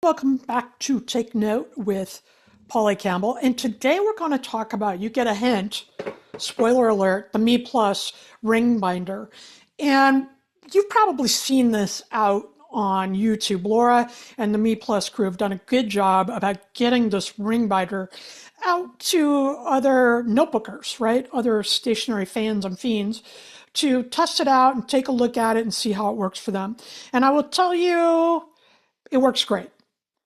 Welcome back to Take Note with Polly Campbell. And today we're going to talk about, you get a hint, spoiler alert, the MeePlus ring binder. And you've probably seen this out on YouTube. Laura and the MeePlus crew have done a good job about getting this ring binder out to other notebookers, right? Other stationery fans and fiends to test it out and take a look at it and see how it works for them. And I will tell you, it works great.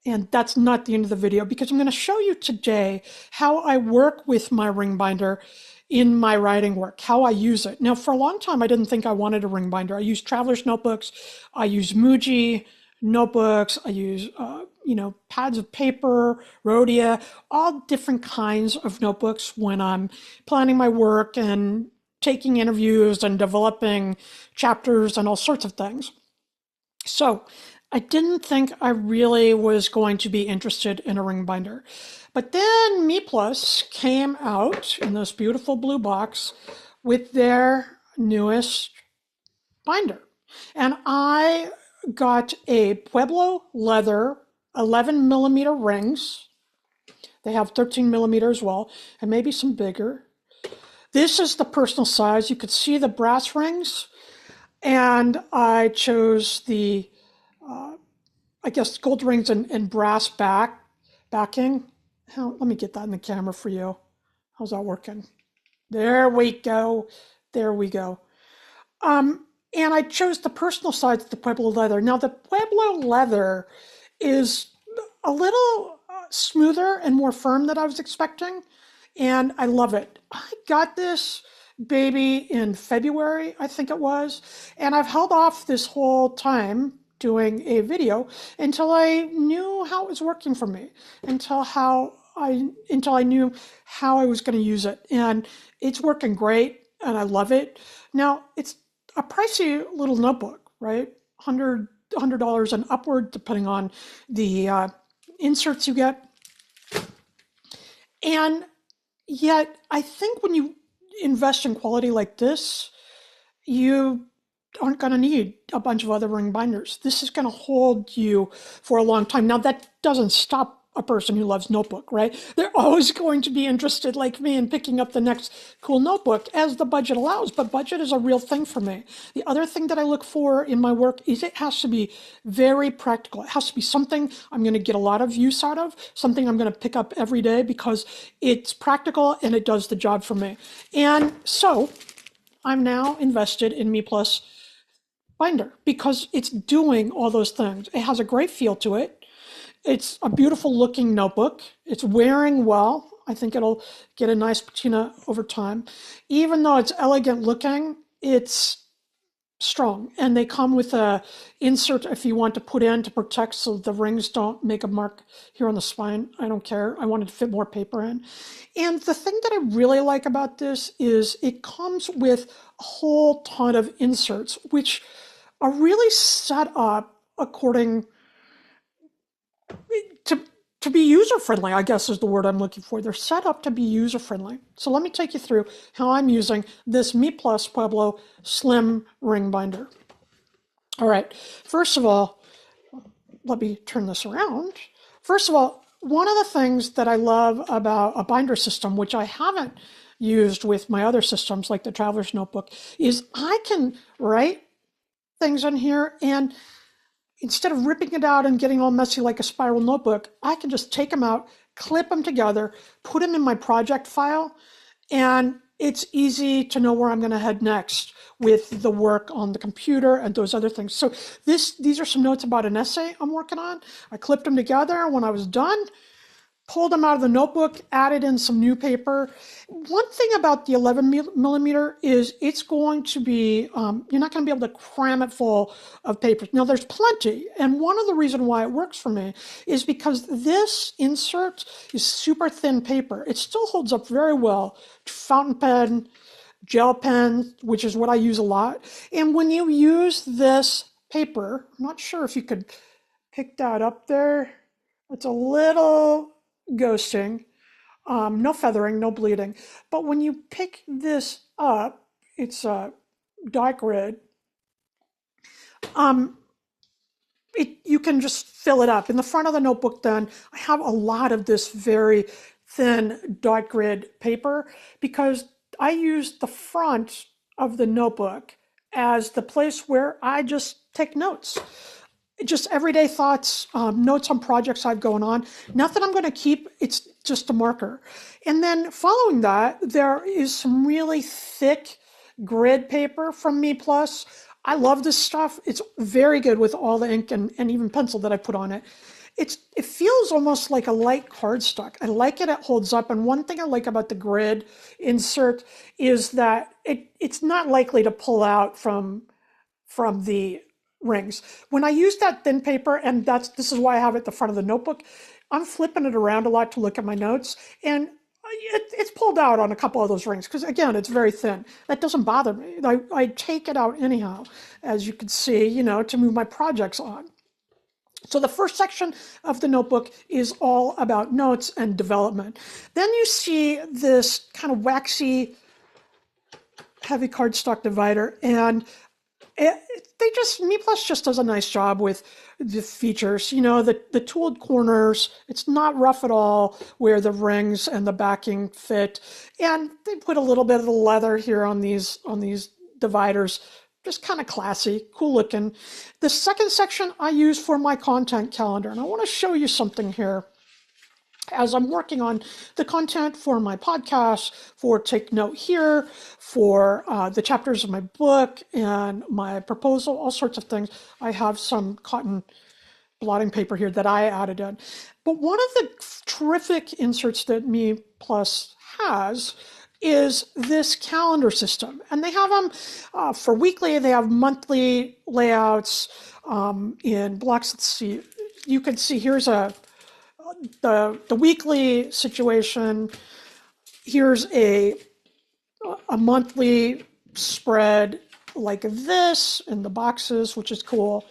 And that's not the end of the video because I'm going to show you today how I work with my ring binder in my writing work, how I use it. Now, for a long time, I didn't think I wanted a ring binder. I use traveler's notebooks. I use Muji notebooks. I use, pads of paper, Rhodia, all different kinds of notebooks when I'm planning my work and taking interviews and developing chapters and all sorts of things. So I didn't think I really was going to be interested in a ring binder. But then MeePlus came out in this beautiful blue box with their newest binder. And I got a Pueblo leather 11 millimeter rings. They have 13 millimeter as well, and maybe some bigger. This is the personal size. You could see the brass rings. And I chose the gold rings and brass backing. Let me get that in the camera for you. How's that working? There we go. There we go. And I chose the personal size of the Pueblo leather. Now, the Pueblo leather is a little smoother and more firm than I was expecting, and I love it. I got this baby in February, I think it was, and I've held off this whole time doing a video until I knew how it was working for me, until I knew how I was going to use it. And it's working great, and I love it. Now, it's a pricey little notebook, right? $100 and upward, depending on the inserts you get. And yet, I think when you invest in quality like this, you aren't going to need a bunch of other ring binders. This is going to hold you for a long time. Now, that doesn't stop a person who loves notebook, right? They're always going to be interested, like me, in picking up the next cool notebook as the budget allows, but budget is a real thing for me. The other thing that I look for in my work is it has to be very practical. It has to be something I'm going to get a lot of use out of, something I'm going to pick up every day because it's practical and it does the job for me. And so I'm now invested in MeePlus binder because it's doing all those things. It has a great feel to it. It's a beautiful looking notebook. It's wearing well. I think it'll get a nice patina over time. Even though it's elegant looking, it's strong. And they come with a insert if you want to put in to protect so the rings don't make a mark here on the spine. I don't care. I wanted to fit more paper in. And the thing that I really like about this is it comes with a whole ton of inserts, which are really set up according to be user-friendly, I guess is the word I'm looking for. They're set up to be user-friendly. So let me take you through how I'm using this MeePlus Pueblo Slim Ring Binder. All right, first of all, let me turn this around. First of all, one of the things that I love about a binder system, which I haven't used with my other systems like the Traveler's Notebook, is I can write things in here, and instead of ripping it out and getting all messy like a spiral notebook, I can just take them out, clip them together, put them in my project file, and it's easy to know where I'm going to head next with the work on the computer and those other things. So these are some notes about an essay I'm working on. I clipped them together when I was done, pulled them out of the notebook, added in some new paper. One thing about the 11 millimeter is it's going to be, you're not going to be able to cram it full of paper. Now there's plenty. And one of the reasons why it works for me is because this insert is super thin paper. It still holds up very well to fountain pen, gel pen, which is what I use a lot. And when you use this paper, I'm not sure if you could pick that up there. It's a little ghosting, no feathering, no bleeding. But when you pick this up, it's dark red. You can just fill it up. In the front of the notebook then, I have a lot of this very thin dot grid paper because I use the front of the notebook as the place where I just take notes. Just everyday thoughts, notes on projects I've going on. Nothing I'm going to keep. It's just a marker. And then following that, there is some really thick grid paper from MeePlus. I love this stuff. It's very good with all the ink and even pencil that I put on it. It feels almost like a light cardstock. I like it. It holds up. And one thing I like about the grid insert is that it's not likely to pull out from the rings. When I use that thin paper, and this is why I have it at the front of the notebook, I'm flipping it around a lot to look at my notes, and it's pulled out on a couple of those rings because, again, it's very thin. That doesn't bother me. I take it out anyhow, as you can see, to move my projects on. So the first section of the notebook is all about notes and development. Then you see this kind of waxy, heavy cardstock divider, and MeePlus just does a nice job with the features. The tooled corners, it's not rough at all where the rings and the backing fit. And they put a little bit of the leather here on these dividers. Just kind of classy, cool looking. The second section I use for my content calendar, and I want to show you something here. As I'm working on the content for my podcast, for Take Note Here, for the chapters of my book and my proposal, all sorts of things, I have some cotton blotting paper here that I added in. But one of the terrific inserts that MeePlus has is this calendar system. And they have them for weekly, they have monthly layouts in blocks. Let's see, you can see here's the weekly situation. Here's a monthly spread like this in the boxes, which is cool.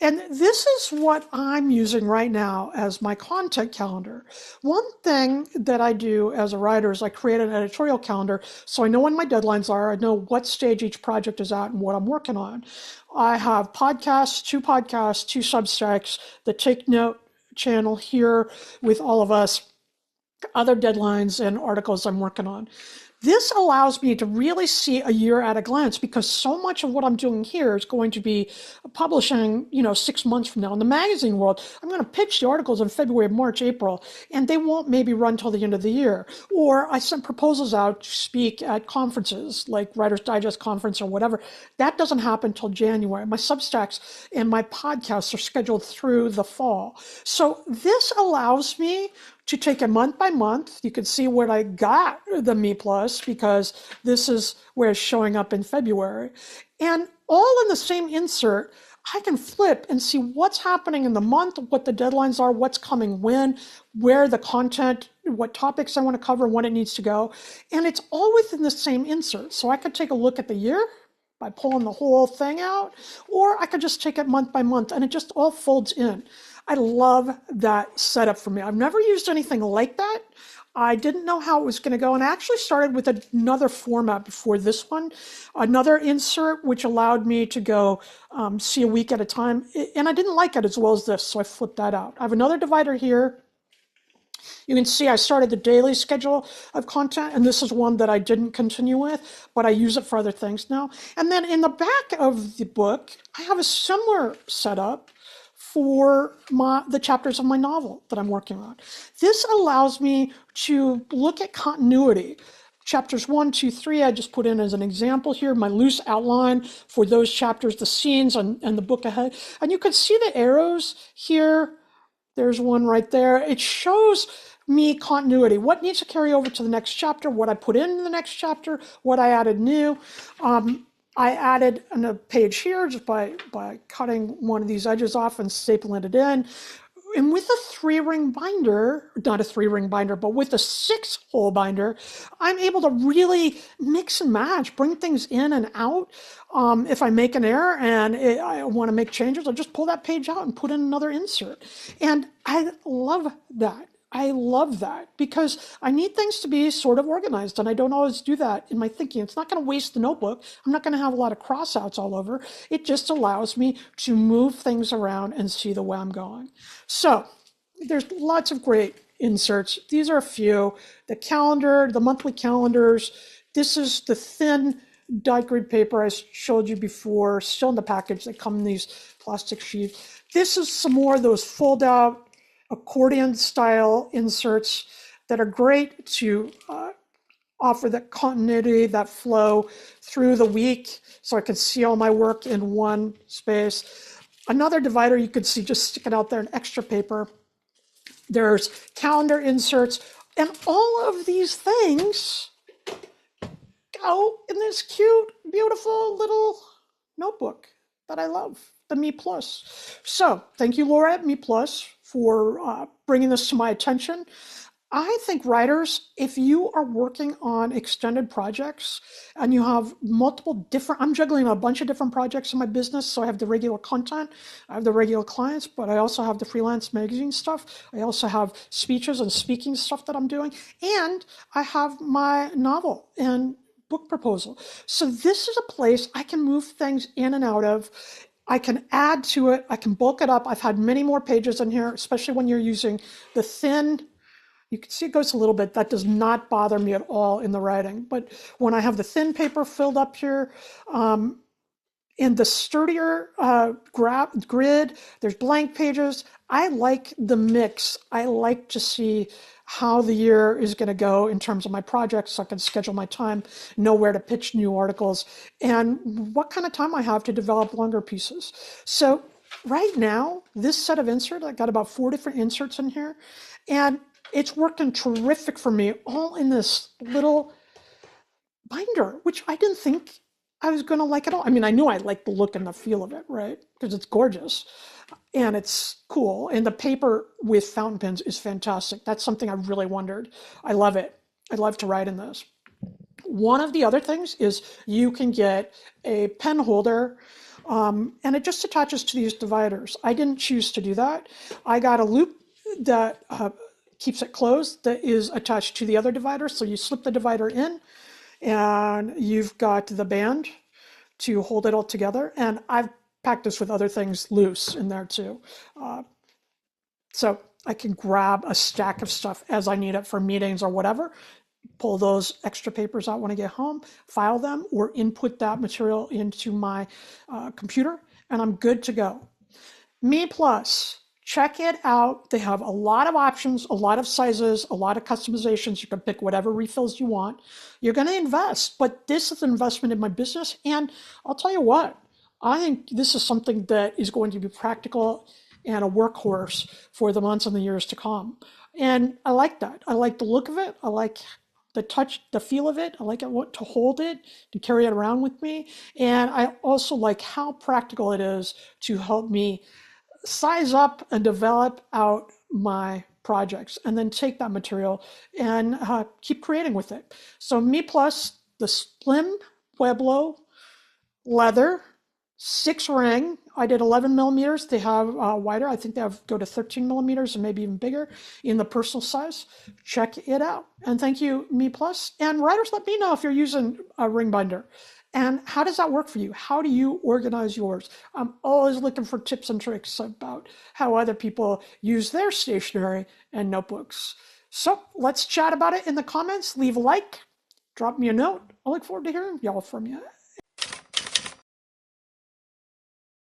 And this is what I'm using right now as my content calendar. One thing that I do as a writer is I create an editorial calendar so I know when my deadlines are, I know what stage each project is at and what I'm working on. I have two podcasts, two Substacks, the Take Note channel here with all of us, other deadlines and articles I'm working on. This allows me to really see a year at a glance because so much of what I'm doing here is going to be publishing, 6 months from now. In the magazine world, I'm going to pitch the articles in February, March, April, and they won't maybe run till the end of the year. Or I send proposals out to speak at conferences like Writer's Digest conference or whatever. That doesn't happen till January. My Substacks and my podcasts are scheduled through the fall. So this allows me to take it month by month. You can see where I got the MeePlus because this is where it's showing up in February. And all in the same insert, I can flip and see what's happening in the month, what the deadlines are, what's coming when, where the content, what topics I want to cover, when it needs to go. And it's all within the same insert. So I could take a look at the year by pulling the whole thing out, or I could just take it month by month and it just all folds in. I love that setup for me. I've never used anything like that. I didn't know how it was going to go, and I actually started with another format before this one, another insert, which allowed me to go see a week at a time, and I didn't like it as well as this, so I flipped that out. I have another divider here. You can see I started the daily schedule of content, and this is one that I didn't continue with, but I use it for other things now. And then in the back of the book, I have a similar setup for the chapters of my novel that I'm working on. This allows me to look at continuity. Chapters 1, 2, 3, I just put in as an example here, my loose outline for those chapters, the scenes and the book ahead. And you can see the arrows here. There's one right there. It shows me continuity, what needs to carry over to the next chapter, what I put in the next chapter, what I added new. I added a page here just by cutting one of these edges off and stapling it in. And with a 3-ring binder, not a 3-ring binder, but with a 6-hole binder, I'm able to really mix and match, bring things in and out. If I make an error and I want to make changes, I'll just pull that page out and put in another insert. And I love that. I love that because I need things to be sort of organized, and I don't always do that in my thinking. It's not going to waste the notebook. I'm not going to have a lot of crossouts all over. It just allows me to move things around and see the way I'm going. So there's lots of great inserts. These are a few. The calendar, the monthly calendars. This is the thin dyed grid paper I showed you before, still in the package. They come in these plastic sheets. This is some more of those fold out accordion style inserts that are great to offer that continuity, that flow through the week so I can see all my work in one space. Another divider you could see just sticking out there in extra paper. There's calendar inserts, and all of these things go in this cute, beautiful little notebook that I love, the MeePlus. So thank you, Laura at MeePlus, for bringing this to my attention. I think writers, if you are working on extended projects and you have multiple different, I'm juggling a bunch of different projects in my business. So I have the regular content, I have the regular clients, but I also have the freelance magazine stuff. I also have speeches and speaking stuff that I'm doing. And I have my novel and book proposal. So this is a place I can move things in and out of. I can add to it. I can bulk it up. I've had many more pages in here, especially when you're using the thin. You can see it goes a little bit. That does not bother me at all in the writing. But when I have the thin paper filled up here, in the sturdier grid, there's blank pages. I like the mix. I like to see how the year is going to go in terms of my projects so I can schedule my time, know where to pitch new articles, and what kind of time I have to develop longer pieces. So right now, this set of inserts, I got about 4 different inserts in here, and it's working terrific for me, all in this little binder, which I didn't think I was going to like at all. I mean, I knew I liked the look and the feel of it, right? Because it's gorgeous and it's cool. And the paper with fountain pens is fantastic. That's something I really wondered. I love it. I love to write in this. One of the other things is you can get a pen holder, and it just attaches to these dividers. I didn't choose to do that. I got a loop that keeps it closed that is attached to the other divider. So you slip the divider in and you've got the band to hold it all together. And I've packed this with other things loose in there too. So I can grab a stack of stuff as I need it for meetings or whatever, pull those extra papers out when I get home, file them, or input that material into my computer, and I'm good to go. MeePlus, check it out. They have a lot of options, a lot of sizes, a lot of customizations. You can pick whatever refills you want. You're going to invest, but this is an investment in my business. And I'll tell you what, I think this is something that is going to be practical and a workhorse for the months and the years to come. And I like that. I like the look of it. I like the touch, the feel of it. I like it to hold it, to carry it around with me. And I also like how practical it is to help me size up and develop out my projects and then take that material and keep creating with it. So MeePlus, the Slim Pueblo leather, 6 ring. I did 11 millimeters. They have wider. I think they have go to 13 millimeters and maybe even bigger in the personal size. Check it out. And thank you, MeePlus. And writers, let me know if you're using a ring binder. And how does that work for you? How do you organize yours? I'm always looking for tips and tricks about how other people use their stationery and notebooks. So let's chat about it in the comments. Leave a like, drop me a note. I look forward to hearing y'all from you.